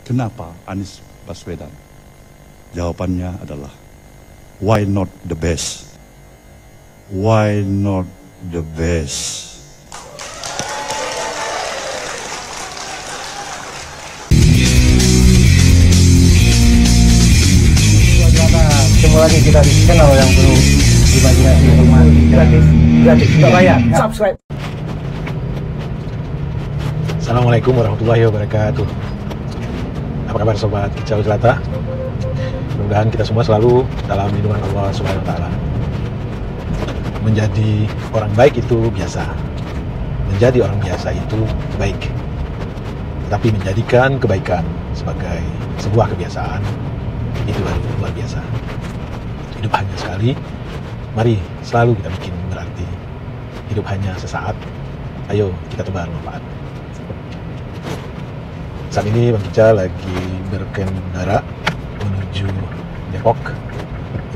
Kenapa Anies Baswedan? Jawabannya adalah why not the best? Why not the best? Ketemu lagi kita di channel yang penuh imajinasi, rumah gratis, tidak bayar. Subscribe. Assalamualaikum warahmatullahi wabarakatuh. Apa kabar sobat Kicau Jelata? Mudah-mudahan kita semua selalu dalam lindungan Allah Subhanahu wa taala. Menjadi orang baik itu biasa. Menjadi orang biasa itu baik. Tetapi menjadikan kebaikan sebagai sebuah kebiasaan itu luar biasa. Hidup hanya sekali. Mari selalu kita bikin berarti. Hidup hanya sesaat. Ayo kita tebar manfaat. Saat ini Bang Kica lagi berkendara menuju Depok.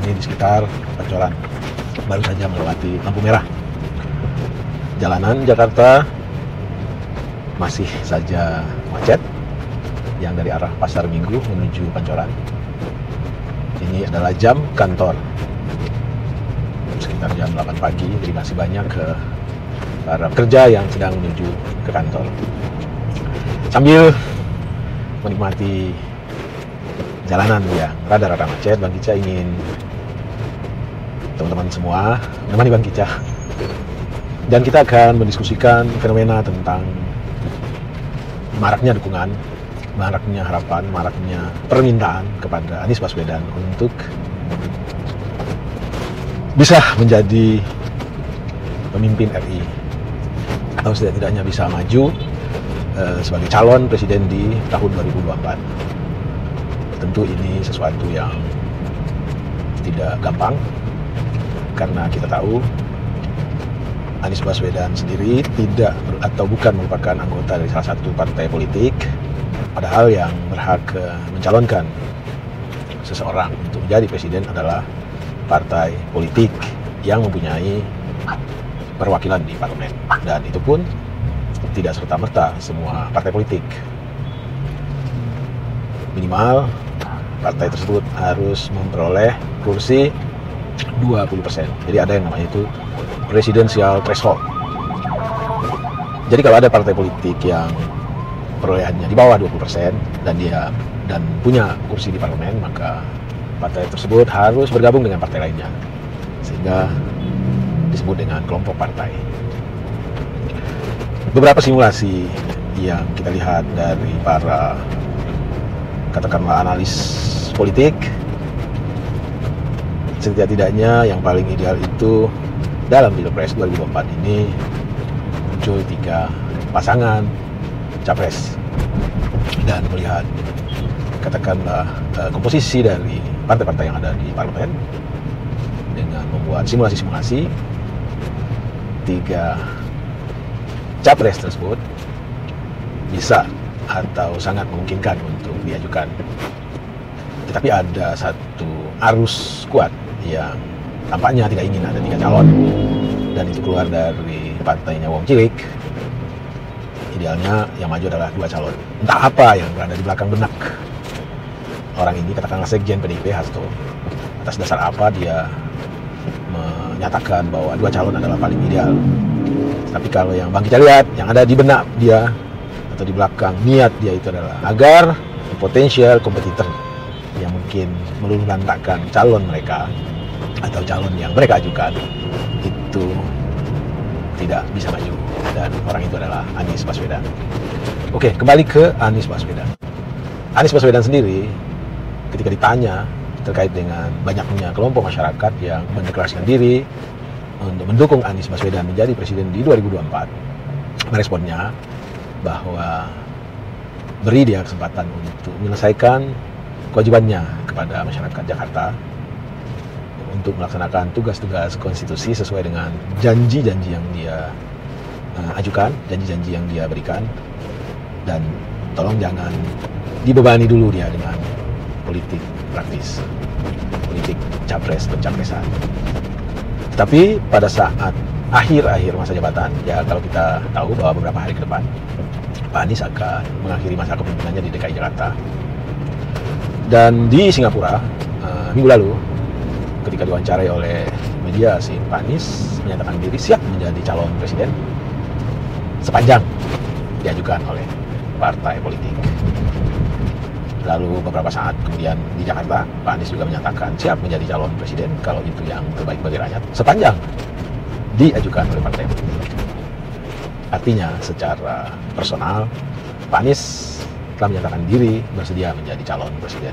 Ini di sekitar Pancoran. Baru saja melewati lampu merah. Jalanan Jakarta masih saja macet. Yang dari arah Pasar Minggu menuju Pancoran. Ini adalah jam kantor. Sekitar jam 8 pagi, jadi masih banyak para pekerja yang sedang menuju ke kantor. Sambil menikmati jalanan yang rada-rada macet, Bang Kica ingin teman-teman semua menemani Bang Kica. Dan kita akan mendiskusikan fenomena tentang maraknya dukungan, maraknya harapan, maraknya permintaan kepada Anies Baswedan untuk bisa menjadi pemimpin RI atau setidaknya bisa maju sebagai calon presiden di tahun 2024. Tentu ini sesuatu yang tidak gampang karena kita tahu Anies Baswedan sendiri tidak atau bukan merupakan anggota dari salah satu partai politik, padahal yang berhak mencalonkan seseorang untuk menjadi presiden adalah partai politik yang mempunyai perwakilan di parlemen, dan itu pun tidak serta-merta semua partai politik. Minimal partai tersebut harus memperoleh kursi 20%. Jadi ada yang namanya itu presidential threshold. Jadi kalau ada partai politik yang perolehannya di bawah 20% dan punya kursi di parlemen, maka partai tersebut harus bergabung dengan partai lainnya, sehingga disebut dengan kelompok partai. Beberapa simulasi yang kita lihat dari para katakanlah analis politik, setidak-tidaknya yang paling ideal itu dalam Pilpres 2024 ini muncul 3 pasangan capres, dan melihat katakanlah komposisi dari partai-partai yang ada di parlemen dengan membuat simulasi-simulasi 3 capres tersebut bisa atau sangat memungkinkan untuk diajukan. Tetapi ada satu arus kuat yang tampaknya tidak ingin ada 3 calon, dan itu keluar dari partainya Wong Cilik. Idealnya yang maju adalah 2 calon. Entah apa yang berada di belakang benak orang ini, katakanlah Sekjen PDIP Hasto. Atas dasar apa dia menyatakan bahwa 2 calon adalah paling ideal. Tapi kalau yang Bang Kica lihat, yang ada di benak dia atau di belakang niat dia itu adalah agar potensial kompetitor yang mungkin meluluhlantakkan calon mereka atau calon yang mereka ajukan itu tidak bisa maju, dan orang itu adalah Anies Baswedan. Oke, kembali ke Anies Baswedan. Anies Baswedan sendiri ketika ditanya terkait dengan banyaknya kelompok masyarakat yang mendeklarasikan diri untuk mendukung Anies Baswedan menjadi presiden di 2024, meresponnya bahwa beri dia kesempatan untuk menyelesaikan kewajibannya kepada masyarakat Jakarta untuk melaksanakan tugas-tugas konstitusi sesuai dengan janji-janji yang dia ajukan, janji-janji yang dia berikan, dan tolong jangan dibebani dulu dia dengan politik praktis, politik capres pencapresan. Tapi pada saat akhir-akhir masa jabatan, ya kalau kita tahu bahwa beberapa hari ke depan Pak Anies akan mengakhiri masa kepemimpinannya di DKI Jakarta. Dan di Singapura minggu lalu ketika diwawancarai oleh media, si Pak Anies menyatakan diri siap menjadi calon presiden sepanjang diajukan oleh partai politik. Lalu beberapa saat kemudian di Jakarta, Pak Anies juga menyatakan siap menjadi calon presiden kalau itu yang terbaik bagi rakyat sepanjang diajukan oleh partai politik. Artinya secara personal Pak Anies telah menyatakan diri bersedia menjadi calon presiden.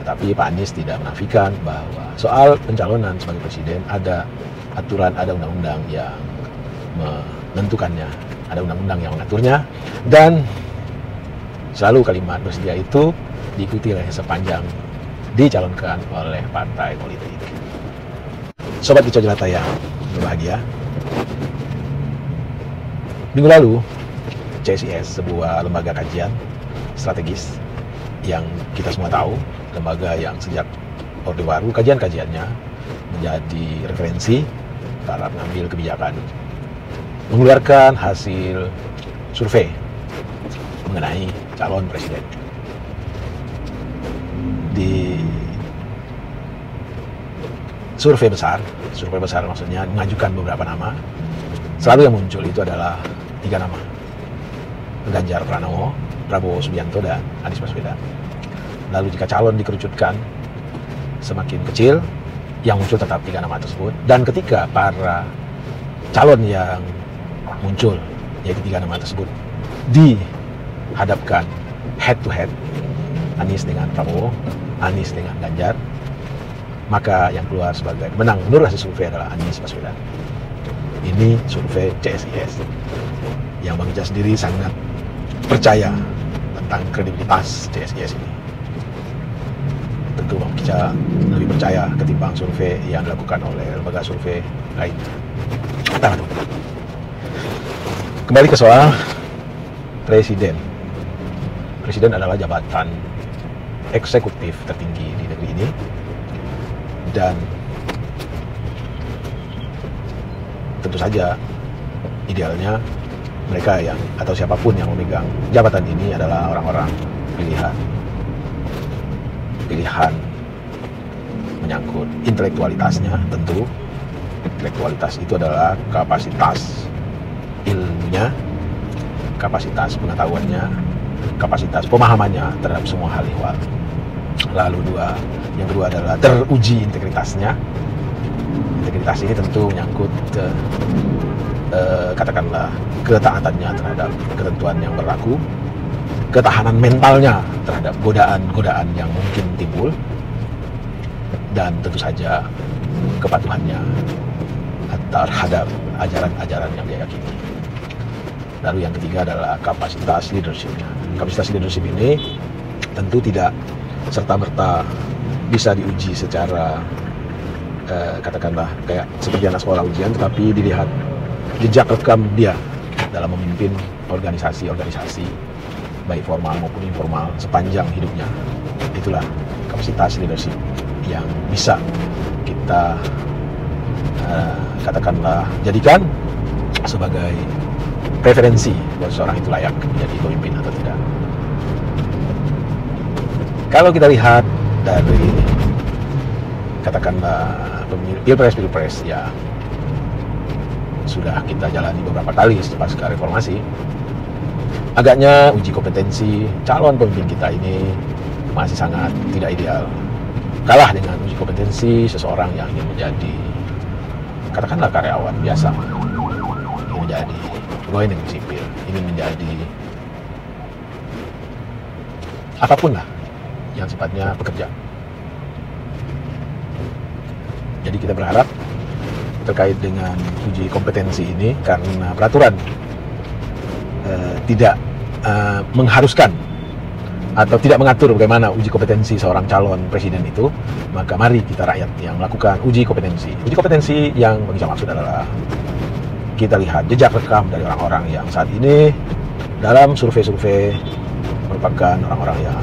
Tetapi Pak Anies tidak menafikan bahwa soal pencalonan sebagai presiden ada aturan, ada undang-undang yang menentukannya, ada undang-undang yang mengaturnya, dan selalu kalimat bersedia itu diikuti oleh sepanjang dicalonkan oleh partai politik. Sobat Kicau Jelata yang berbahagia, minggu lalu CSIS, sebuah lembaga kajian strategis yang kita semua tahu, lembaga yang sejak Orde Baru kajian-kajiannya menjadi referensi para pengambil kebijakan, mengeluarkan hasil survei mengenai calon presiden. Di survei besar maksudnya mengajukan beberapa nama, selalu yang muncul itu adalah 3 nama: Ganjar Pranowo, Prabowo Subianto, dan Anies Baswedan. Lalu jika calon dikerucutkan semakin kecil, yang muncul tetap 3 nama tersebut. Dan ketika para calon yang muncul, yaitu 3 nama tersebut, dihadapkan head to head, Anies dengan Prabowo, Anies dengan Ganjar, maka yang keluar sebagai pemenang menurut hasil survei adalah Anies Baswedan. Ini survei CSIS yang Bang Ica sendiri sangat percaya tentang kredibilitas CSIS ini. Tentu Bang Ica lebih percaya ketimbang survei yang dilakukan oleh lembaga survei lain. Kembali ke soal presiden. Presiden adalah jabatan eksekutif tertinggi di negeri ini, dan tentu saja idealnya mereka yang atau siapapun yang memegang jabatan ini adalah orang-orang pilihan menyangkut intelektualitasnya. Tentu intelektualitas itu adalah kapasitas ilmunya, kapasitas pengetahuannya, kapasitas pemahamannya terhadap semua hal ihwal. Lalu yang kedua adalah teruji integritasnya. Integritas ini tentu menyangkut katakanlah ketaatannya terhadap ketentuan yang berlaku, ketahanan mentalnya terhadap godaan-godaan yang mungkin timbul, dan tentu saja kepatuhannya terhadap ajaran-ajaran yang dia yakini. Lalu yang ketiga adalah kapasitas leadershipnya. Kapasitas leadership ini tentu tidak serta-merta bisa diuji secara katakanlah kayak seperti anak sekolah ujian, tetapi dilihat jejak rekam dia dalam memimpin organisasi-organisasi baik formal maupun informal sepanjang hidupnya. Itulah kapasitas leadership yang bisa kita katakanlah jadikan sebagai preferensi bahwa seorang itu layak menjadi pemimpin atau tidak. Kalau kita lihat dari katakanlah pilpres yang sudah kita jalani beberapa kali pasca reformasi, agaknya uji kompetensi calon pemimpin kita ini masih sangat tidak ideal. Kalah dengan uji kompetensi seseorang yang ingin menjadi katakanlah karyawan biasa, ingin menjadi pegawai negeri sipil, ingin menjadi apapun lah yang sifatnya pekerja. Jadi kita berharap terkait dengan uji kompetensi ini, karena peraturan tidak mengharuskan atau tidak mengatur bagaimana uji kompetensi seorang calon presiden itu, maka mari kita rakyat yang melakukan uji kompetensi. Uji kompetensi yang bagi saya maksud adalah kita lihat jejak rekam dari orang-orang yang saat ini dalam survei-survei merupakan orang-orang yang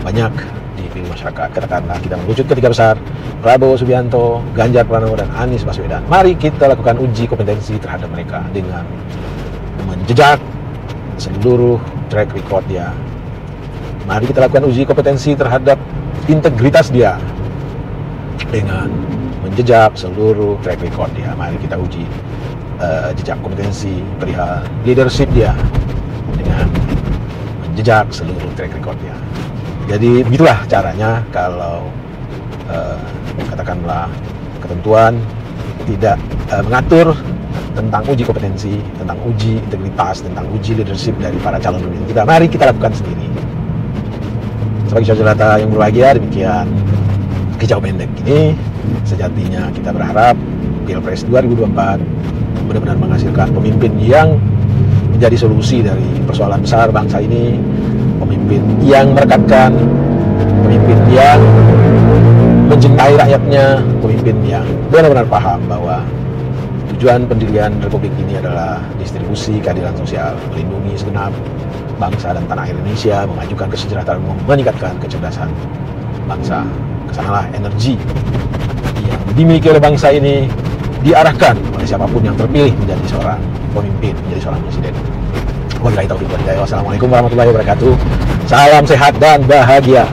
banyak dipilih masyarakat. Katakanlah kita merujuk ke 3 besar, Prabowo Subianto, Ganjar Pranowo, dan Anies Baswedan. Mari kita lakukan uji kompetensi terhadap mereka dengan menjejak seluruh track record dia. Mari kita lakukan uji kompetensi terhadap integritas dia dengan menjejak seluruh track record dia. Mari kita uji jejak kompetensi perihal leadership dia dengan menjejak seluruh track record dia. Jadi begitulah caranya kalau katakanlah ketentuan tidak mengatur tentang uji kompetensi, tentang uji integritas, tentang uji leadership dari para calon pemimpin kita. Mari kita lakukan sendiri. Sebagai saudara yang berbahagia, demikian kicau pendek ini. Sejatinya kita berharap Pilpres 2024 benar-benar menghasilkan pemimpin yang menjadi solusi dari persoalan besar bangsa ini, pemimpin yang merekatkan, pemimpin yang mencintai rakyatnya, pemimpin yang benar-benar paham bahwa tujuan pendirian Republik ini adalah distribusi keadilan sosial, melindungi segenap bangsa dan tanah air Indonesia, memajukan kesejahteraan umum, meningkatkan kecerdasan bangsa. Kesanalah energi yang dimiliki oleh bangsa ini diarahkan oleh siapapun yang terpilih menjadi seorang pemimpin, menjadi seorang presiden. Wabillahi taufiq wal hidayah. Wassalamualaikum warahmatullahi wabarakatuh. Salam sehat dan bahagia.